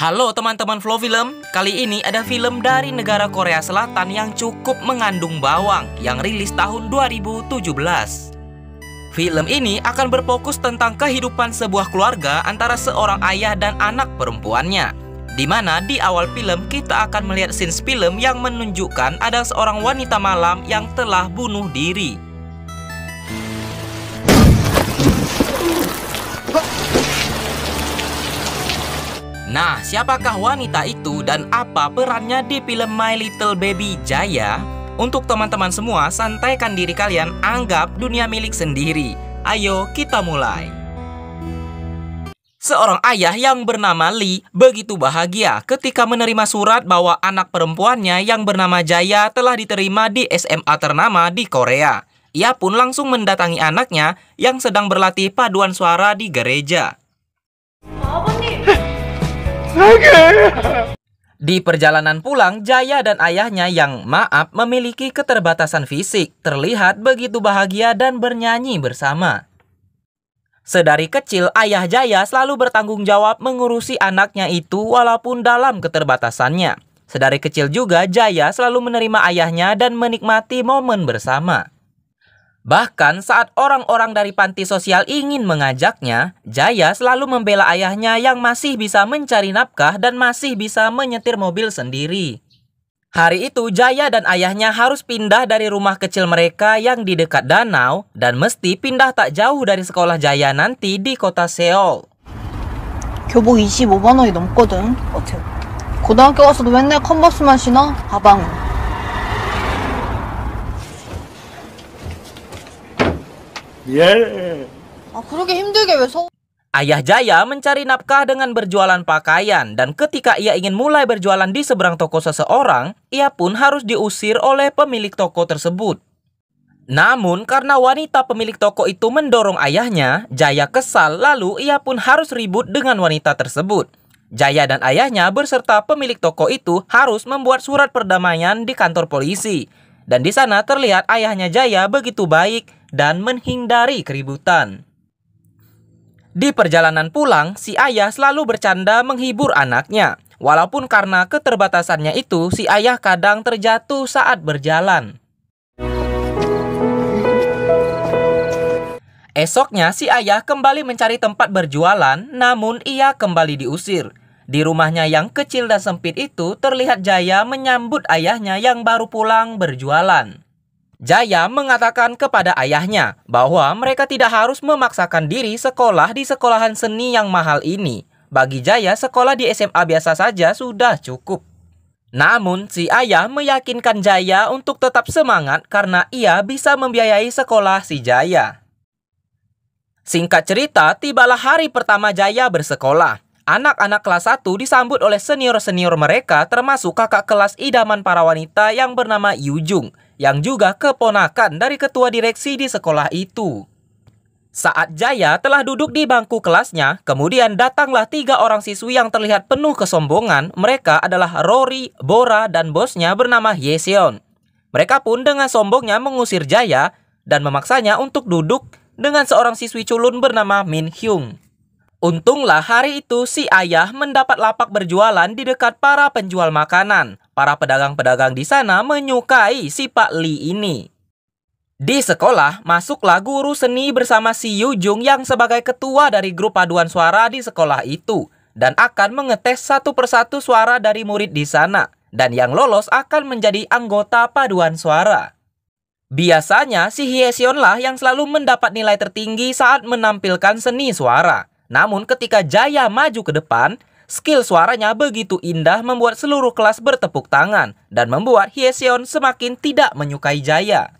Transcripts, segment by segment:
Halo teman-teman Flow Film, kali ini ada film dari negara Korea Selatan yang cukup mengandung bawang yang rilis tahun 2017. Film ini akan berfokus tentang kehidupan sebuah keluarga antara seorang ayah dan anak perempuannya, di mana di awal film kita akan melihat scene film yang menunjukkan ada seorang wanita malam yang telah bunuh diri. Nah, siapakah wanita itu dan apa perannya di film My Little Baby Jaya? Untuk teman-teman semua, santaikan diri kalian, anggap dunia milik sendiri. Ayo kita mulai. Seorang ayah yang bernama Lee begitu bahagia ketika menerima surat bahwa anak perempuannya yang bernama Jaya telah diterima di SMA ternama di Korea. Ia pun langsung mendatangi anaknya yang sedang berlatih paduan suara di gereja. Di perjalanan pulang, Jaya dan ayahnya yang maaf memiliki keterbatasan fisik terlihat begitu bahagia dan bernyanyi bersama. Sedari kecil, ayah Jaya selalu bertanggung jawab mengurusi anaknya itu walaupun dalam keterbatasannya. Sedari kecil juga, Jaya selalu menerima ayahnya dan menikmati momen bersama. Bahkan saat orang-orang dari panti sosial ingin mengajaknya, Jaya selalu membela ayahnya yang masih bisa mencari nafkah dan masih bisa menyetir mobil sendiri. Hari itu Jaya dan ayahnya harus pindah dari rumah kecil mereka yang di dekat danau dan mesti pindah tak jauh dari sekolah Jaya nanti di kota Seoul. 교복 25만 원이 넘거든. 어때? 고등학교 가서도 맨날 컨버스만 신어? 가방. 그러게 힘들게 왜 Ayah Jaya mencari nafkah dengan berjualan pakaian, dan ketika ia ingin mulai berjualan di seberang toko seseorang, ia pun harus diusir oleh pemilik toko tersebut. Namun karena wanita pemilik toko itu mendorong ayahnya, Jaya kesal lalu ia pun harus ribut dengan wanita tersebut. Jaya dan ayahnya beserta pemilik toko itu harus membuat surat perdamaian di kantor polisi. Dan di sana terlihat ayahnya Jaya begitu baik dan menghindari keributan. Di perjalanan pulang, si ayah selalu bercanda menghibur anaknya. Walaupun karena keterbatasannya itu, si ayah kadang terjatuh saat berjalan. Esoknya, si ayah kembali mencari tempat berjualan, namun ia kembali diusir. Di rumahnya yang kecil dan sempit itu, terlihat Jaya menyambut ayahnya yang baru pulang berjualan. Jaya mengatakan kepada ayahnya bahwa mereka tidak harus memaksakan diri sekolah di sekolahan seni yang mahal ini. Bagi Jaya, sekolah di SMA biasa saja sudah cukup. Namun, si ayah meyakinkan Jaya untuk tetap semangat karena ia bisa membiayai sekolah si Jaya. Singkat cerita, tibalah hari pertama Jaya bersekolah. Anak-anak kelas 1 disambut oleh senior-senior mereka termasuk kakak kelas idaman para wanita yang bernama Yujung, yang juga keponakan dari ketua direksi di sekolah itu. Saat Jaya telah duduk di bangku kelasnya, kemudian datanglah 3 orang siswi yang terlihat penuh kesombongan. Mereka adalah Rory, Bora, dan bosnya bernama Hyeseon. Mereka pun dengan sombongnya mengusir Jaya dan memaksanya untuk duduk dengan seorang siswi culun bernama Min Hyung. Untunglah hari itu si ayah mendapat lapak berjualan di dekat para penjual makanan. Para pedagang-pedagang di sana menyukai si Pak Lee ini. Di sekolah, masuklah guru seni bersama si Yujung yang sebagai ketua dari grup paduan suara di sekolah itu, dan akan mengetes satu persatu suara dari murid di sana, dan yang lolos akan menjadi anggota paduan suara. Biasanya si Hyeseon lah yang selalu mendapat nilai tertinggi saat menampilkan seni suara. Namun ketika Jaya maju ke depan, skill suaranya begitu indah membuat seluruh kelas bertepuk tangan dan membuat Hyeseon semakin tidak menyukai Jaya.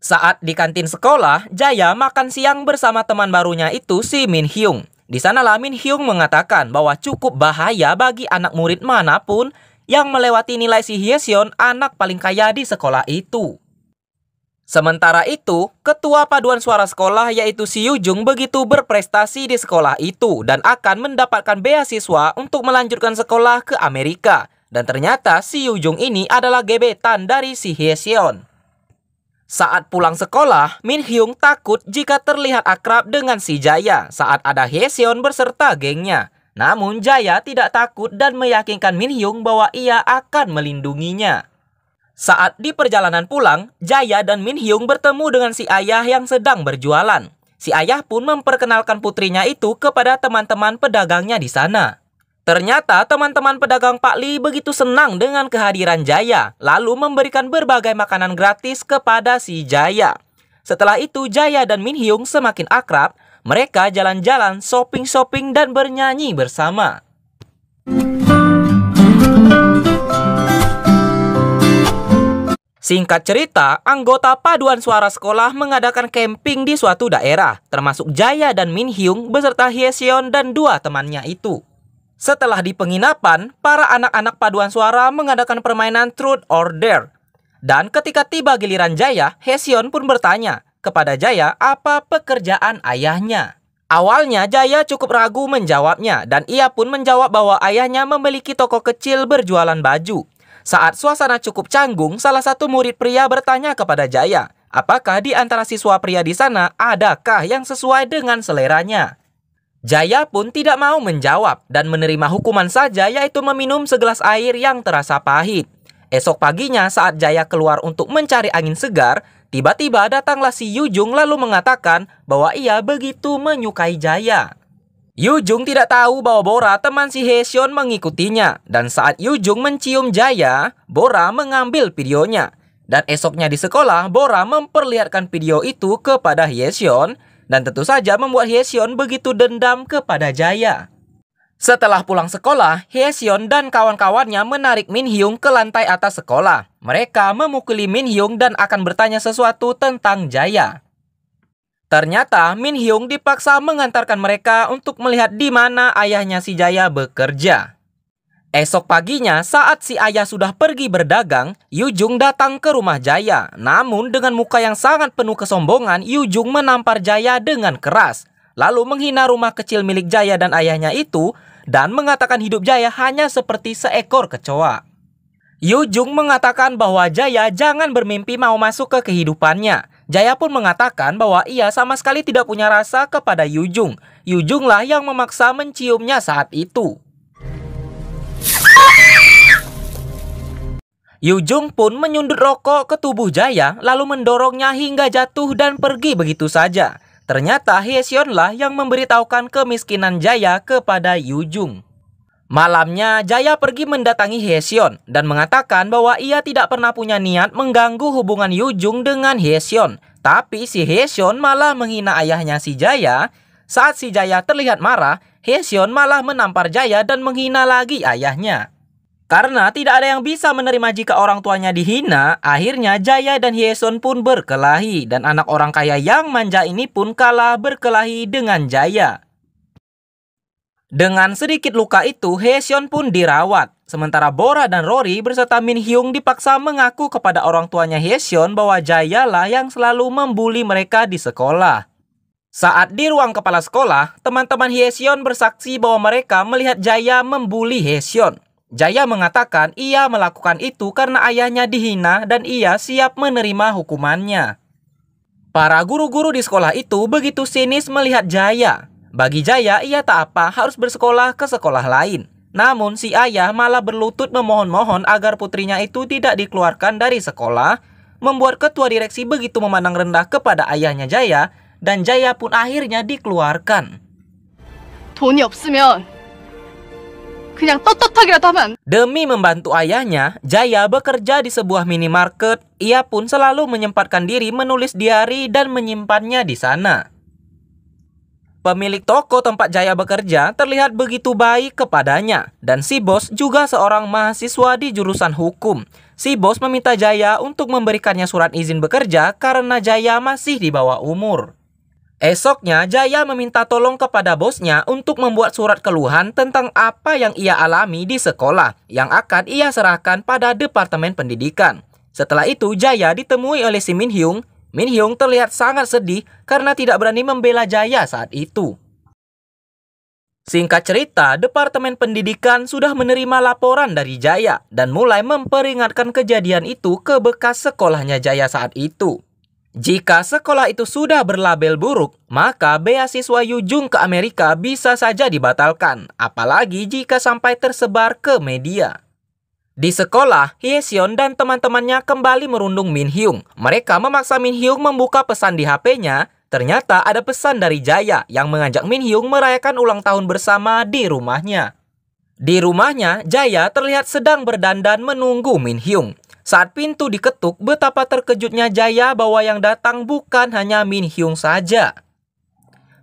Saat di kantin sekolah, Jaya makan siang bersama teman barunya itu si Min Hyung. Di sanalah Min Hyung mengatakan bahwa cukup bahaya bagi anak murid manapun yang melewati nilai si Hyeseon, anak paling kaya di sekolah itu. Sementara itu, ketua paduan suara sekolah yaitu si Yujung begitu berprestasi di sekolah itu dan akan mendapatkan beasiswa untuk melanjutkan sekolah ke Amerika. Dan ternyata si Yujung ini adalah gebetan dari si Hyeseon. Saat pulang sekolah, Min Hyung takut jika terlihat akrab dengan si Jaya saat ada Hyeseon berserta gengnya. Namun Jaya tidak takut dan meyakinkan Min Hyung bahwa ia akan melindunginya. Saat di perjalanan pulang, Jaya dan Min Hyung bertemu dengan si ayah yang sedang berjualan. Si ayah pun memperkenalkan putrinya itu kepada teman-teman pedagangnya di sana. Ternyata teman-teman pedagang Pak Lee begitu senang dengan kehadiran Jaya, lalu memberikan berbagai makanan gratis kepada si Jaya. Setelah itu Jaya dan Min Hyung semakin akrab, mereka jalan-jalan, shopping-shopping dan bernyanyi bersama. Singkat cerita, anggota paduan suara sekolah mengadakan camping di suatu daerah, termasuk Jaya dan Min Hyung beserta Hyeseon dan dua temannya itu. Setelah di penginapan, para anak-anak paduan suara mengadakan permainan Truth or Dare. Dan ketika tiba giliran Jaya, Hyeseon pun bertanya kepada Jaya apa pekerjaan ayahnya. Awalnya Jaya cukup ragu menjawabnya, dan ia pun menjawab bahwa ayahnya memiliki toko kecil berjualan baju. Saat suasana cukup canggung, salah satu murid pria bertanya kepada Jaya, apakah di antara siswa pria di sana adakah yang sesuai dengan seleranya. Jaya pun tidak mau menjawab dan menerima hukuman saja, yaitu meminum segelas air yang terasa pahit. Esok paginya saat Jaya keluar untuk mencari angin segar, tiba-tiba datanglah si Yujung lalu mengatakan bahwa ia begitu menyukai Jaya. Yujung tidak tahu bahwa Bora teman si Hyeseon mengikutinya, dan saat Yujung mencium Jaya, Bora mengambil videonya. Dan esoknya di sekolah, Bora memperlihatkan video itu kepada Hyeseon, dan tentu saja membuat Hyeseon begitu dendam kepada Jaya. Setelah pulang sekolah, Hyeseon dan kawan-kawannya menarik Min Hyung ke lantai atas sekolah. Mereka memukuli Min Hyung dan akan bertanya sesuatu tentang Jaya. Ternyata Min Hyung dipaksa mengantarkan mereka untuk melihat di mana ayahnya si Jaya bekerja. Esok paginya saat si ayah sudah pergi berdagang, Yujung datang ke rumah Jaya. Namun dengan muka yang sangat penuh kesombongan, Yujung menampar Jaya dengan keras. Lalu menghina rumah kecil milik Jaya dan ayahnya itu dan mengatakan hidup Jaya hanya seperti seekor kecoa. Yujung mengatakan bahwa Jaya jangan bermimpi mau masuk ke kehidupannya. Jaya pun mengatakan bahwa ia sama sekali tidak punya rasa kepada Yujung. Yujunglah yang memaksa menciumnya saat itu. Yujung pun menyundut rokok ke tubuh Jaya lalu mendorongnya hingga jatuh dan pergi begitu saja. Ternyata Hyeseonlah yang memberitahukan kemiskinan Jaya kepada Yujung. Malamnya Jaya pergi mendatangi Hyeseon dan mengatakan bahwa ia tidak pernah punya niat mengganggu hubungan Yujung dengan Hyeseon. Tapi si Hyeseon malah menghina ayahnya si Jaya. Saat si Jaya terlihat marah, Hyeseon malah menampar Jaya dan menghina lagi ayahnya. Karena tidak ada yang bisa menerima jika orang tuanya dihina, akhirnya Jaya dan Hyeseon pun berkelahi. Dan anak orang kaya yang manja ini pun kalah berkelahi dengan Jaya. Dengan sedikit luka itu, Hyeseon pun dirawat. Sementara Bora dan Rory beserta Min Hyung dipaksa mengaku kepada orang tuanya Hyeseon bahwa Jaya lah yang selalu membuli mereka di sekolah. Saat di ruang kepala sekolah, teman-teman Hyeseon bersaksi bahwa mereka melihat Jaya membuli Hyeseon. Jaya mengatakan ia melakukan itu karena ayahnya dihina dan ia siap menerima hukumannya. Para guru-guru di sekolah itu begitu sinis melihat Jaya. Bagi Jaya, ia tak apa harus bersekolah ke sekolah lain. Namun si ayah malah berlutut memohon-mohon agar putrinya itu tidak dikeluarkan dari sekolah, membuat ketua direksi begitu memandang rendah kepada ayahnya Jaya, dan Jaya pun akhirnya dikeluarkan. 돈이 없으면 그냥 떳떳하게라도 하면. Demi membantu ayahnya, Jaya bekerja di sebuah minimarket. Ia pun selalu menyempatkan diri menulis diari dan menyimpannya di sana. Pemilik toko tempat Jaya bekerja terlihat begitu baik kepadanya. Dan si bos juga seorang mahasiswa di jurusan hukum. Si bos meminta Jaya untuk memberikannya surat izin bekerja karena Jaya masih di bawah umur. Esoknya, Jaya meminta tolong kepada bosnya untuk membuat surat keluhan tentang apa yang ia alami di sekolah yang akan ia serahkan pada Departemen Pendidikan. Setelah itu, Jaya ditemui oleh si Min Hyung. Min Hyung terlihat sangat sedih karena tidak berani membela Jaya saat itu. Singkat cerita, Departemen Pendidikan sudah menerima laporan dari Jaya dan mulai memperingatkan kejadian itu ke bekas sekolahnya Jaya saat itu. Jika sekolah itu sudah berlabel buruk, maka beasiswa Yujung ke Amerika bisa saja dibatalkan, apalagi jika sampai tersebar ke media. Di sekolah, Hyeseon dan teman-temannya kembali merundung Min Hyung. Mereka memaksa Min Hyung membuka pesan di HP-nya. Ternyata ada pesan dari Jaya yang mengajak Min Hyung merayakan ulang tahun bersama di rumahnya. Di rumahnya, Jaya terlihat sedang berdandan menunggu Min Hyung. Saat pintu diketuk, betapa terkejutnya Jaya bahwa yang datang bukan hanya Min Hyung saja.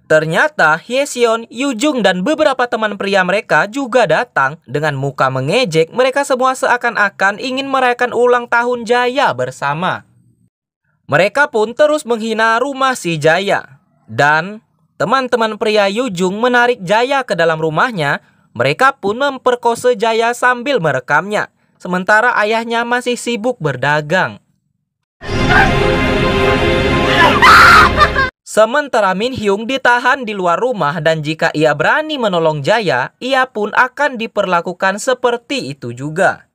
Ternyata Hyeseon, Yujung, dan beberapa teman pria mereka juga datang. Dengan muka mengejek, mereka semua seakan-akan ingin merayakan ulang tahun Jaya bersama. Mereka pun terus menghina rumah si Jaya. Dan teman-teman pria Yujung menarik Jaya ke dalam rumahnya. Mereka pun memperkosa Jaya sambil merekamnya. Sementara ayahnya masih sibuk berdagang. Sementara Min Hyung ditahan di luar rumah dan jika ia berani menolong Jaya, ia pun akan diperlakukan seperti itu juga.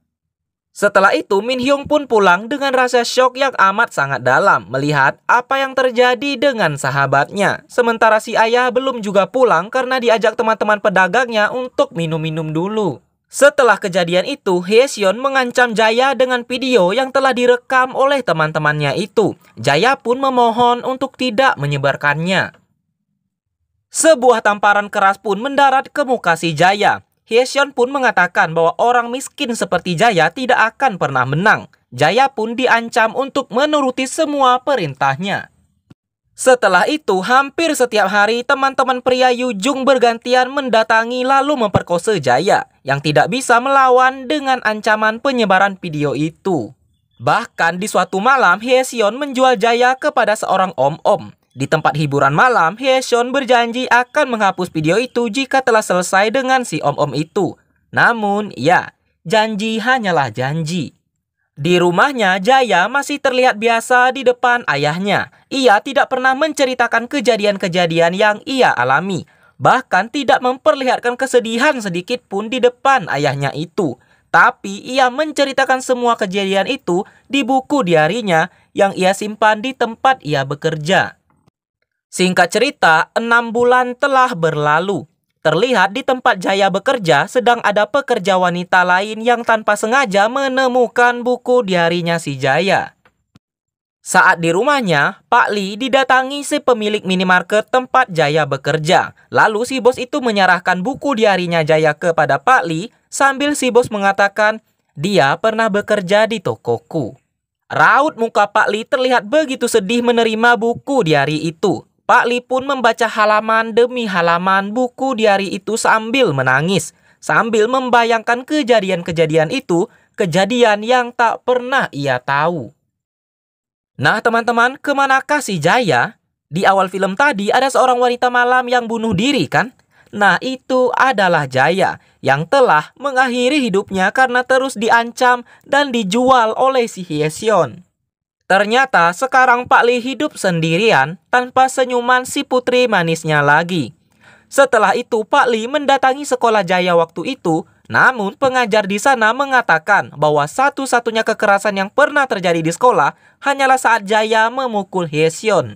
Setelah itu, Min Hyung pun pulang dengan rasa syok yang amat sangat dalam melihat apa yang terjadi dengan sahabatnya. Sementara si ayah belum juga pulang karena diajak teman-teman pedagangnya untuk minum-minum dulu. Setelah kejadian itu, Hyeseon mengancam Jaya dengan video yang telah direkam oleh teman-temannya itu. Jaya pun memohon untuk tidak menyebarkannya. Sebuah tamparan keras pun mendarat ke muka si Jaya. Hyeseon pun mengatakan bahwa orang miskin seperti Jaya tidak akan pernah menang. Jaya pun diancam untuk menuruti semua perintahnya. Setelah itu, hampir setiap hari teman-teman pria Yujung bergantian mendatangi lalu memperkosa Jaya yang tidak bisa melawan dengan ancaman penyebaran video itu. Bahkan di suatu malam, Hyeseon menjual Jaya kepada seorang om-om. Di tempat hiburan malam, Hyeseon berjanji akan menghapus video itu jika telah selesai dengan si om-om itu. Namun, ya, janji hanyalah janji. Di rumahnya, Jaya masih terlihat biasa di depan ayahnya. Ia tidak pernah menceritakan kejadian-kejadian yang ia alami. Bahkan tidak memperlihatkan kesedihan sedikit pun di depan ayahnya itu. Tapi ia menceritakan semua kejadian itu di buku diarinya yang ia simpan di tempat ia bekerja. Singkat cerita, 6 bulan telah berlalu. Terlihat di tempat Jaya bekerja sedang ada pekerja wanita lain yang tanpa sengaja menemukan buku diarinya si Jaya. Saat di rumahnya, Pak Lee didatangi si pemilik minimarket tempat Jaya bekerja. Lalu si bos itu menyerahkan buku diarinya Jaya kepada Pak Lee sambil si bos mengatakan, dia pernah bekerja di tokoku. Raut muka Pak Lee terlihat begitu sedih menerima buku diari itu. Pak Lee pun membaca halaman demi halaman buku diari itu sambil menangis. Sambil membayangkan kejadian-kejadian itu, kejadian yang tak pernah ia tahu. Nah teman-teman, kemanakah si Jaya? Di awal film tadi ada seorang wanita malam yang bunuh diri kan? Nah itu adalah Jaya yang telah mengakhiri hidupnya karena terus diancam dan dijual oleh si Hyeseon. Ternyata sekarang Pak Lee hidup sendirian tanpa senyuman si putri manisnya lagi. Setelah itu Pak Lee mendatangi sekolah Jaya waktu itu, namun pengajar di sana mengatakan bahwa satu-satunya kekerasan yang pernah terjadi di sekolah hanyalah saat Jaya memukul Hyeseon.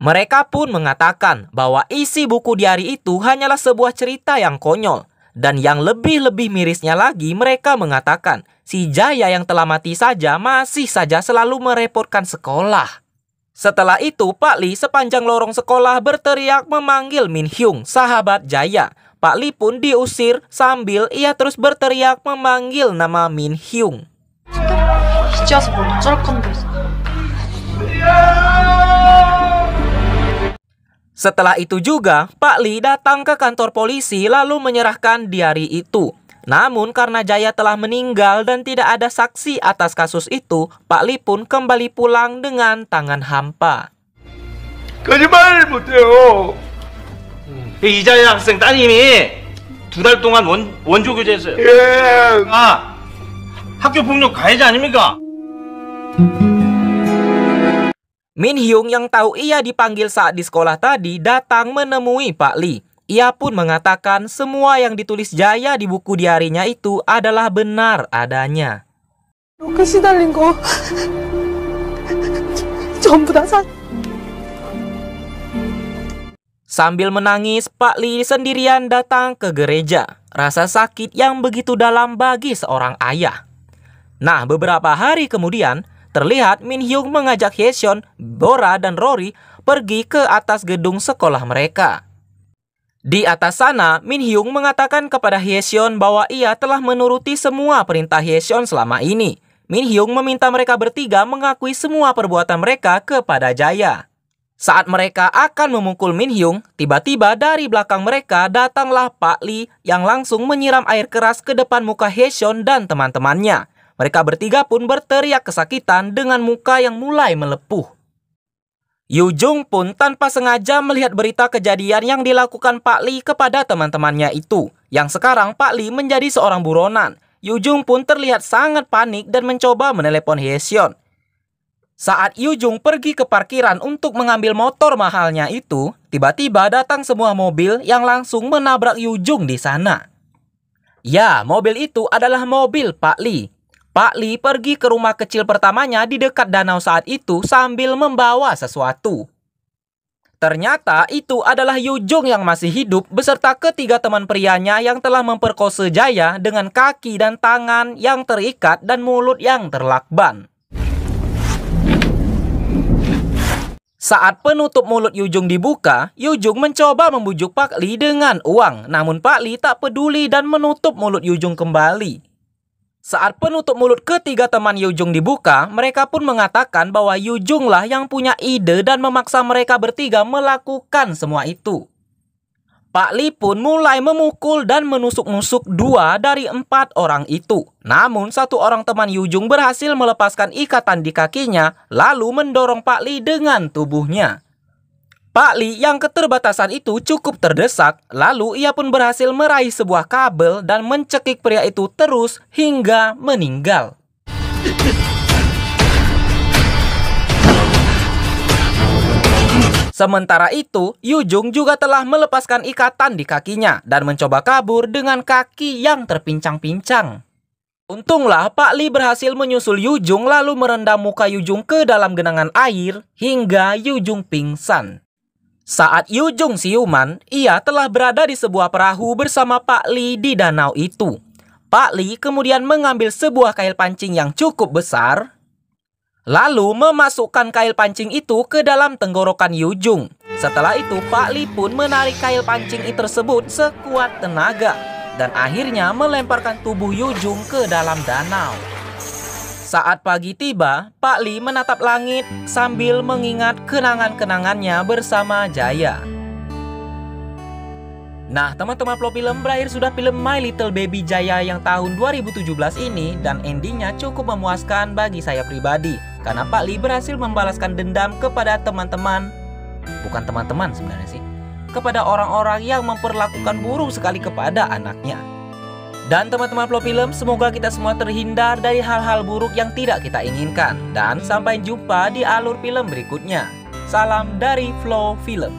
Mereka pun mengatakan bahwa isi buku diari itu hanyalah sebuah cerita yang konyol. Dan yang lebih-lebih mirisnya lagi, mereka mengatakan si Jaya yang telah mati saja masih saja selalu merepotkan sekolah. Setelah itu, Pak Lee sepanjang lorong sekolah berteriak memanggil Min Hyung, sahabat Jaya. Pak Lee pun diusir sambil ia terus berteriak memanggil nama Min Hyung. Setelah itu juga, Pak Lee datang ke kantor polisi lalu menyerahkan diari itu. Namun karena Jaya telah meninggal dan tidak ada saksi atas kasus itu, Pak Lee pun kembali pulang dengan tangan hampa. 거짓말 못해요. 이자야 학생 따님이 2달 동안 원조 교제했어요. 예. 아, 학교 폭력 가해자 아닙니까? Min Hyung yang tahu ia dipanggil saat di sekolah tadi datang menemui Pak Lee. Ia pun mengatakan semua yang ditulis Jaya di buku diarinya itu adalah benar adanya. 이렇게 시달린 거 전부 다 Sambil menangis, Pak Lee sendirian datang ke gereja. Rasa sakit yang begitu dalam bagi seorang ayah. Nah, beberapa hari kemudian, terlihat Min Hyung mengajak Hyecheon, Bora, dan Rory pergi ke atas gedung sekolah mereka. Di atas sana, Min Hyung mengatakan kepada Hyecheon bahwa ia telah menuruti semua perintah Hyecheon selama ini. Min Hyung meminta mereka bertiga mengakui semua perbuatan mereka kepada Jaya. Saat mereka akan memukul Min Hyung, tiba-tiba dari belakang mereka datanglah Pak Lee yang langsung menyiram air keras ke depan muka Hyecheon dan teman-temannya. Mereka bertiga pun berteriak kesakitan dengan muka yang mulai melepuh. Yoo Jung pun tanpa sengaja melihat berita kejadian yang dilakukan Pak Lee kepada teman-temannya itu. Yang sekarang Pak Lee menjadi seorang buronan. Yoo Jung pun terlihat sangat panik dan mencoba menelepon Hyecheon. Saat Yoo Jung pergi ke parkiran untuk mengambil motor mahalnya itu, tiba-tiba datang sebuah mobil yang langsung menabrak Yoo Jung di sana. Ya, mobil itu adalah mobil Pak Lee. Pak Lee pergi ke rumah kecil pertamanya di dekat danau saat itu sambil membawa sesuatu. Ternyata itu adalah Yoo Jung yang masih hidup beserta ketiga teman prianya yang telah memperkosa Jaya dengan kaki dan tangan yang terikat dan mulut yang terlakban. Saat penutup mulut Yoo Jung dibuka, Yoo Jung mencoba membujuk Pak Lee dengan uang. Namun Pak Lee tak peduli dan menutup mulut Yoo Jung kembali. Saat penutup mulut ketiga teman Yoo Jung dibuka, mereka pun mengatakan bahwa Yoo Jung lah yang punya ide dan memaksa mereka bertiga melakukan semua itu. Pak Lee pun mulai memukul dan menusuk-nusuk 2 dari 4 orang itu. Namun satu orang teman Yoo Jung berhasil melepaskan ikatan di kakinya, lalu mendorong Pak Lee dengan tubuhnya. Pak Lee yang keterbatasan itu cukup terdesak, lalu ia pun berhasil meraih sebuah kabel dan mencekik pria itu terus hingga meninggal. Sementara itu, Yoo Jung juga telah melepaskan ikatan di kakinya dan mencoba kabur dengan kaki yang terpincang-pincang. Untunglah Pak Lee berhasil menyusul Yoo Jung lalu merendam muka Yoo Jung ke dalam genangan air hingga Yoo Jung pingsan. Saat Yoo Jung siuman, ia telah berada di sebuah perahu bersama Pak Lee di danau itu. Pak Lee kemudian mengambil sebuah kail pancing yang cukup besar, lalu memasukkan kail pancing itu ke dalam tenggorokan Yoo Jung. Setelah itu, Pak Lee pun menarik kail pancing tersebut sekuat tenaga dan akhirnya melemparkan tubuh Yoo Jung ke dalam danau. Saat pagi tiba, Pak Lee menatap langit sambil mengingat kenangan-kenangannya bersama Jaya. Nah, teman-teman Plot Film, berakhir sudah film My Little Baby Jaya yang tahun 2017 ini, dan endingnya cukup memuaskan bagi saya pribadi karena Pak Lee berhasil membalaskan dendam kepada teman-teman, bukan teman-teman sebenarnya sih, kepada orang-orang yang memperlakukan buruk sekali kepada anaknya. Dan teman-teman Plot Film, semoga kita semua terhindar dari hal-hal buruk yang tidak kita inginkan. Dan sampai jumpa di alur film berikutnya. Salam dari Flow Film.